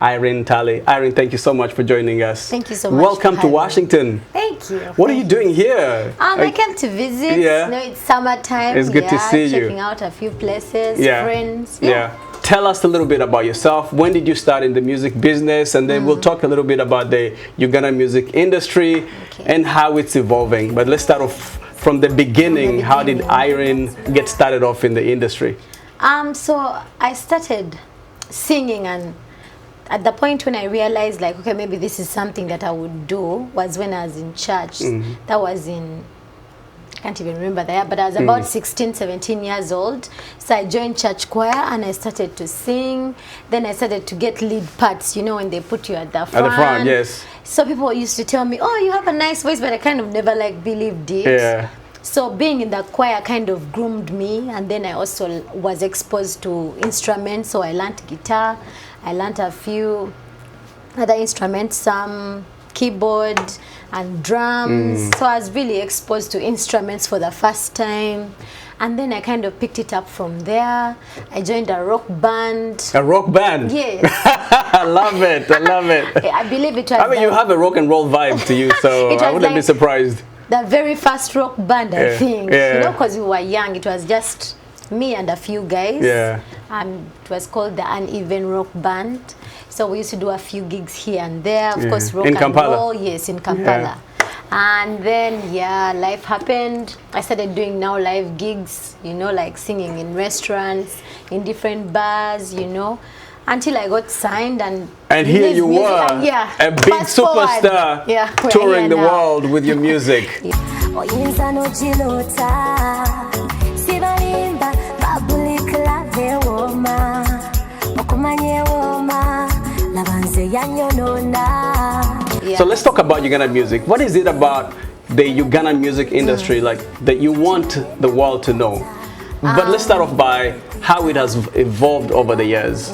Irene Tally. Irene, thank you so much for joining us. Thank you so much. Welcome to Washington. Thank you. What are you doing here? I came to visit. Yeah. You know, it's summertime. It's good to see you. Checking out a few places, friends. Yeah. Tell us a little bit about yourself. When did you start in the music business? And then we'll talk a little bit about the Ugandan music industry and how it's evolving. But let's start off from the beginning. How did Irene get started off in the industry? So I started singing, and at the point when I realized, like, okay, maybe this is something that I would do, was when I was in church. That was in, I can't even remember the year, but I was about 16, 17 years old. So I joined church choir and I started to sing. Then I started to get lead parts, you know, when they put you at the front. At the front, yes. So people used to tell me, oh, you have a nice voice, but I kind of never like believed it. Yeah. So being in the choir kind of groomed me, and then I also was exposed to instruments. So I learned guitar, I learned a few other instruments, some keyboard and drums. So I was really exposed to instruments for the first time. And then I kind of picked it up from there. I joined a rock band. A rock band? Yes. I love it. I love it. I believe it was. I mean, you have a rock and roll vibe to you, so I wouldn't be surprised. The very first rock band, I think. You know, because we were young. It was just me and a few guys. Yeah. It was called the Uneven Rock Band. So we used to do a few gigs here and there. Of course, rock in and Kampala. roll. Yes, in Kampala. And then, life happened. I started doing now live gigs, you know, like singing in restaurants, in different bars, you know, until I got signed. And here you were, a big superstar, touring the world with your music. So let's talk about Ugandan music. What is it about the Ugandan music industry like that you want the world to know? But let's start off by how it has evolved over the years.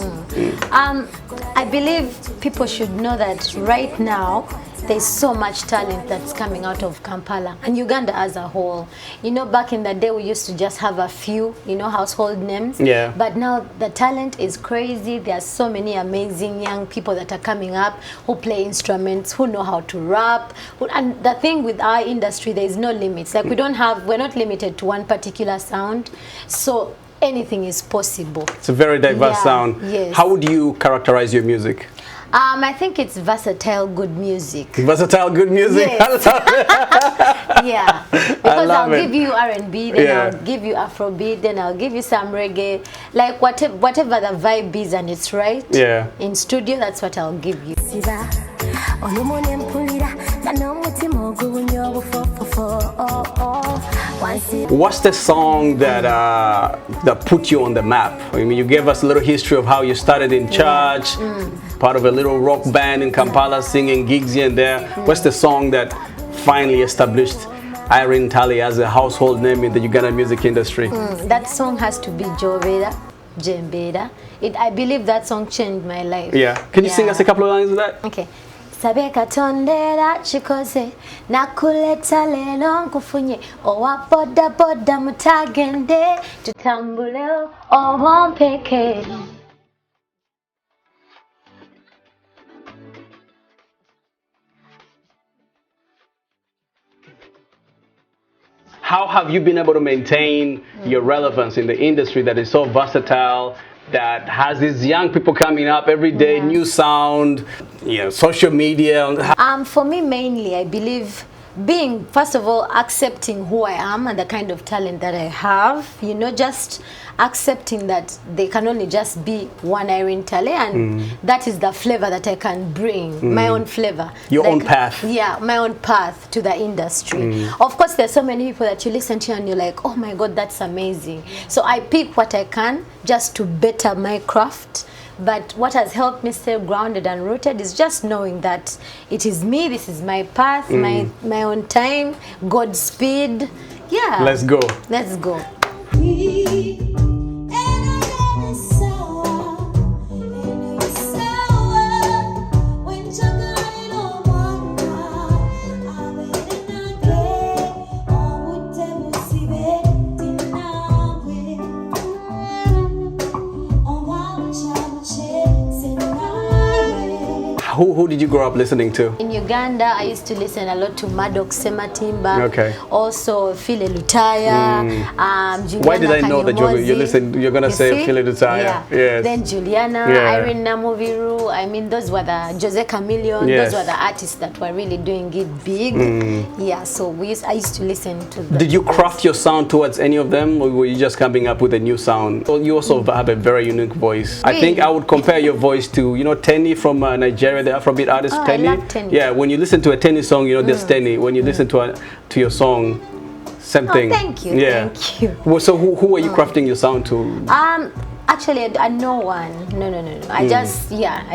I believe people should know that right now there's so much talent that's coming out of Kampala and Uganda as a whole. You know, back in the day we used to just have a few, you know, household names. Yeah. But now the talent is crazy. There are so many amazing young people that are coming up who play instruments, who know how to rap. And the thing with our industry, there is no limits. Like we're not limited to one particular sound. So anything is possible. It's a very diverse sound. Yes. How would you characterize your music? I think it's versatile, good music. Versatile, good music? Yes. Yeah. Because I'll give you R&B, then I'll give you Afrobeat, then I'll give you some reggae. Like whatever the vibe is and it's right. Yeah. In studio, that's what I'll give you. What's the song that put you on the map? I mean, you gave us a little history of how you started in church, part of a little rock band in Kampala, singing gigs here and there. What's the song that finally established Irene Tally as a household name in the Ugandan music industry? That song has to be Joveda, Jembeda. I believe that song changed my life. Yeah. Can you sing us a couple of lines of that? Okay. Sabe katondera chikoze nakuleta lelo nkufunye owa boda boda mutagende tutambule owompeke. How have you been able to maintain your relevance in the industry that is so versatile, that has these young people coming up every day, new sound, you know, social media? For me, mainly, I believe being, first of all, accepting who I am and the kind of talent that I have, you know, just accepting that they can only just be one Irene Tally, and that is the flavor that I can bring, my own flavor. Your own path. Yeah, my own path to the industry. Of course, there's so many people that you listen to and you're like, oh my God, that's amazing. So I pick what I can just to better my craft. But what has helped me stay grounded and rooted is just knowing that it is me, this is my path, my own time, God's speed. Yeah. Let's go. Let's go. Who did you grow up listening to? In Uganda, I used to listen a lot to Maddox Sematimba. Okay. Also, Phile Lutaya. Juliana Why did I know that you're going to say Phile Lutaya? Yeah. Yes. Then Juliana, Irene Namuviru. I mean, those were the Jose Chameleon. Yes. Those were the artists that were really doing it big. Yeah, so I used to listen to them. Did you craft your sound towards any of them, or were you just coming up with a new sound? Well, you also have a very unique voice. Really? I think I would compare your voice to, Tenny from Nigeria, the Afrobeat artist Tenny. I love Tenny. Yeah, when you listen to a Tenny song, there's Tenny. When you listen to your song, same thing. Thank you. Yeah. Thank you. Well, so who are you crafting your sound to? Actually, no one. No. I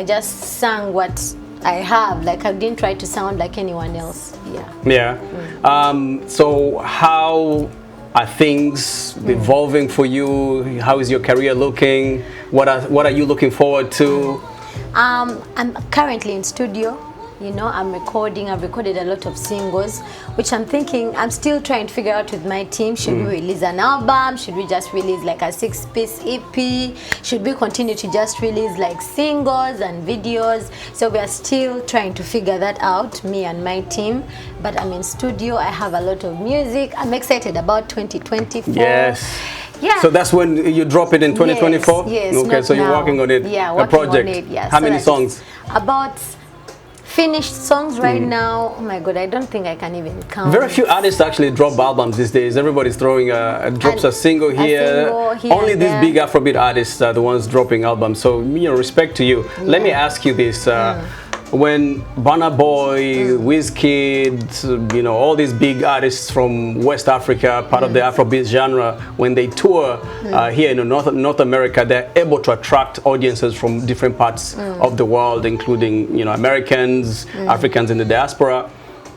just sang what I have. Like, I didn't try to sound like anyone else. Yeah. Yeah. So how are things evolving for you? How is your career looking? What are you looking forward to? I'm currently in studio. I'm recording. I've recorded a lot of singles, which I'm still trying to figure out with my team. Should we release an album? Should we just release like a 6-piece EP? Should we continue to just release like singles and videos? So we are still trying to figure that out, me and my team. But I'm in studio. I have a lot of music. I'm excited about 2024. Yes. Yeah. So that's when you drop it in 2024? Yes. Okay, so you're working on it. Yeah, a project. on it. Yeah. How many songs? About finished songs right now. Oh my God, I don't think I can even count. Very few artists actually drop albums these days. Everybody's throwing drops a single here. Only these big Afrobeat artists are the ones dropping albums. So respect to you. Yeah. Let me ask you this. When Burna Boy, Wizkid, all these big artists from West Africa, part of the Afrobeat genre, when they tour here in North America, they're able to attract audiences from different parts of the world, including Americans, Africans in the diaspora.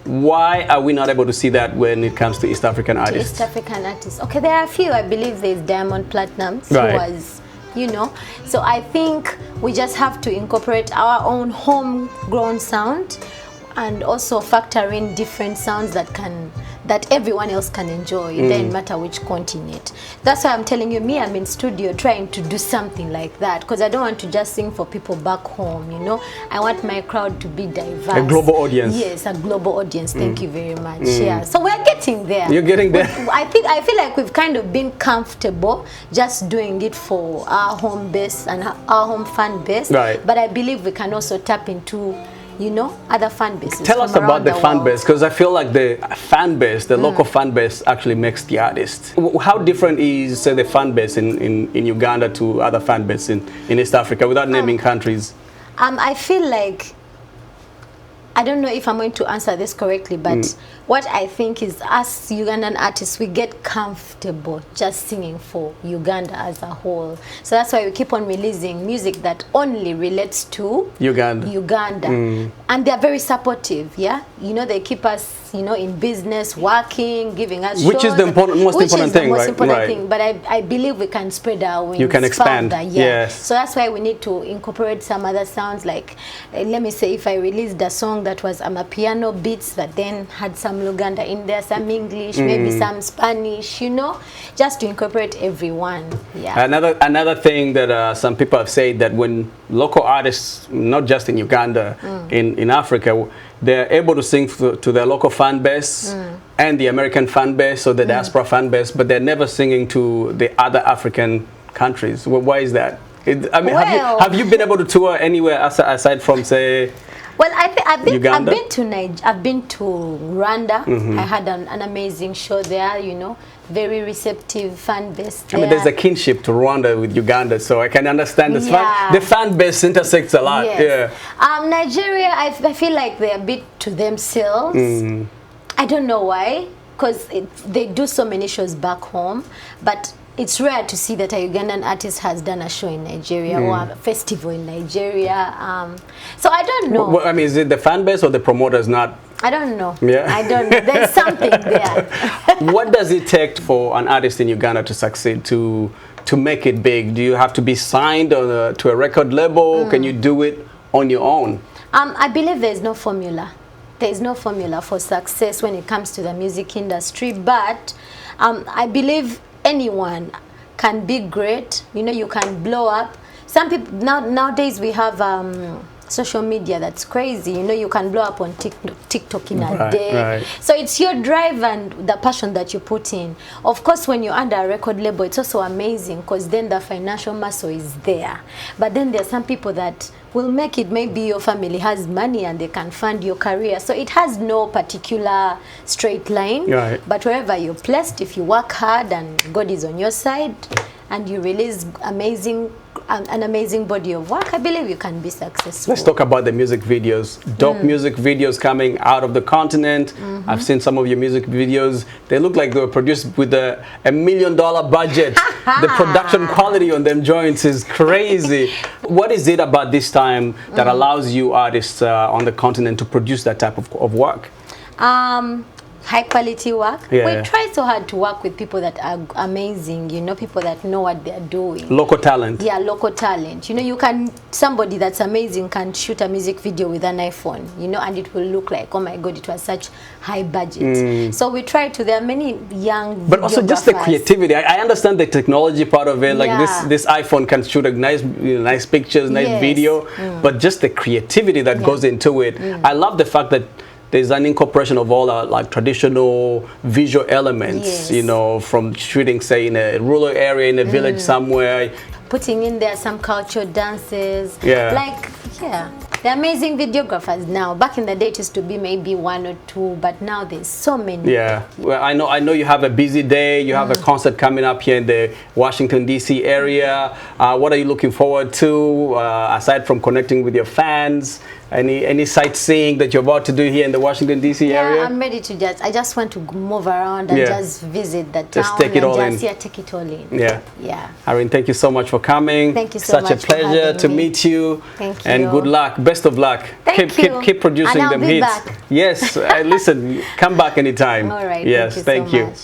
Why are we not able to see that when it comes to East African artists? East African artists. Okay, there are a few. I believe there's Diamond Platnumz, right, who was, so I think we just have to incorporate our own homegrown sound and also factor in different sounds that everyone else can enjoy. It doesn't matter which continent. That's why I'm telling you, I'm in studio trying to do something like that, because I don't want to just sing for people back home. I want my crowd to be diverse. A global audience. Yes, a global audience. Thank you very much. Yeah, so we're getting there. You're getting there. I feel like we've kind of been comfortable just doing it for our home base and our home fan base. Right. But I believe we can also tap into other fan bases. Tell us about the fan base, because I feel like the fan base, the local fan base, actually makes the artist. How different is, say, the fan base in Uganda to other fan base in East Africa, without naming countries? I feel like, I don't know if I'm going to answer this correctly, but what I think is, us Ugandan artists, we get comfortable just singing for Uganda as a whole. So that's why we keep on releasing music that only relates to Uganda. And they're very supportive, yeah? They keep us, in business, working, giving us shows. Which is the most important thing, right? Thing. But I believe we can spread our wings. You can expand, further, yes. So that's why we need to incorporate some other sounds, like, let me say, if I released a song that was piano beats that then had some Luganda in there, some English, maybe some Spanish, just to incorporate everyone. Yeah. Another thing that some people have said, that when local artists, not just in Uganda, in Africa, they're able to sing to their local fan base and the American fan base or the diaspora fan base, but they're never singing to the other African countries. Why is that? Have you been able to tour anywhere aside from, say, well, I've been Uganda? I've been to Rwanda. I had an amazing show there, very receptive fan base there. There's a kinship to Rwanda with Uganda, so I can understand this. The fan base intersects a lot. Yes. Yeah. Nigeria, I feel like they're a bit to themselves. I don't know why, because they do so many shows back home, but it's rare to see that a Ugandan artist has done a show in Nigeria or a festival in Nigeria. So I don't know. Well, is it the fan base or the promoters not? I don't know. Yeah. I don't know. There's something there. What does it take for an artist in Uganda to succeed, to make it big? Do you have to be signed to a record label? Can you do it on your own? I believe there's no formula. There's no formula for success when it comes to the music industry, but I believe anyone can be great. You can blow up. Some people nowadays we have social media that's crazy. You know, you can blow up on TikTok in a Right, day. right. So it's your drive and the passion that you put in. Of course, when you're under a record label, it's also amazing because then the financial muscle is there. But then there are some people that will make it. Maybe your family has money and they can fund your career. So it has no particular straight line. Right. But wherever you're placed, if you work hard and God is on your side and you release an amazing body of work, I believe you can be successful. Let's talk about the music videos. Dope music videos coming out of the continent. I've seen some of your music videos. They look like they were produced with a $1 million budget. The production quality on them joints is crazy. What is it about this time that allows you artists on the continent to produce that type of work? High quality work. Yeah. We try so hard to work with people that are amazing, you know, people that know what they're doing. Local talent. Yeah, local talent. You know, somebody that's amazing can shoot a music video with an iPhone, you know, and it will look like, oh my God, it was such high budget. So we try to, there are many young But also just the creativity. I understand the technology part of it. Like Yeah. this iPhone can shoot a nice pictures, nice Yes. video, but just the creativity that goes into it. I love the fact that there's an incorporation of all our like traditional visual elements, Yes. you know, from shooting, say, in a rural area, in a village somewhere. Putting in there some cultural dances. Yeah. Like, yeah. They're amazing videographers now. Back in the day, it used to be maybe 1 or 2, but now there's so many. Yeah. Well, I know you have a busy day. You have a concert coming up here in the Washington, D.C. area. What are you looking forward to, aside from connecting with your fans? Any sightseeing that you're about to do here in the Washington, D.C. area? Yeah, I'm ready to I just want to move around and just visit the town. Just take it all in. Yeah, take it all in. Yeah. Yeah. Irene, thank you so much for coming. Thank you so much Such a for pleasure having to me. meet you. Thank And you. good luck. Best of luck. Thank you. Keep producing And I'll them be hits. back. Yes. Listen, come back anytime. All right. Yes. Thank you so much.